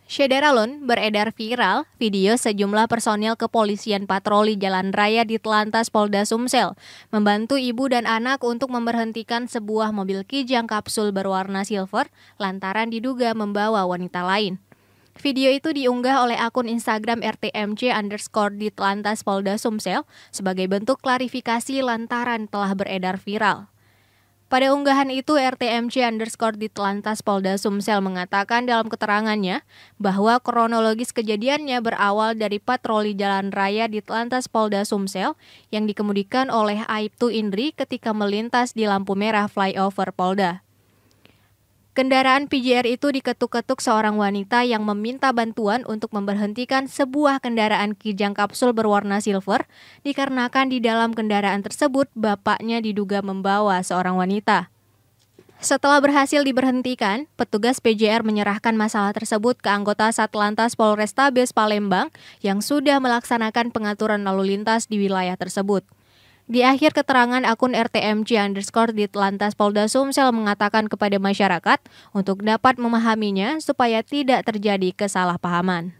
Syederalun beredar viral video sejumlah personil kepolisian patroli jalan raya di Telantas Polda Sumsel membantu ibu dan anak untuk memberhentikan sebuah mobil kijang kapsul berwarna silver lantaran diduga membawa wanita lain. Video itu diunggah oleh akun Instagram RTMC_di Telantas Polda Sumsel sebagai bentuk klarifikasi lantaran telah beredar viral. Pada unggahan itu, RTMC_di Telantas Polda Sumsel mengatakan dalam keterangannya bahwa kronologis kejadiannya berawal dari patroli jalan raya di Telantas Polda Sumsel yang dikemudikan oleh Aibtu Indri ketika melintas di lampu merah flyover Polda. Kendaraan PJR itu diketuk-ketuk seorang wanita yang meminta bantuan untuk memberhentikan sebuah kendaraan kijang kapsul berwarna silver dikarenakan di dalam kendaraan tersebut bapaknya diduga membawa seorang wanita. Setelah berhasil diberhentikan, petugas PJR menyerahkan masalah tersebut ke anggota Satlantas Polrestabes Palembang yang sudah melaksanakan pengaturan lalu lintas di wilayah tersebut. Di akhir keterangan, akun RTMC_di Telantas Polda Sumsel mengatakan kepada masyarakat untuk dapat memahaminya supaya tidak terjadi kesalahpahaman.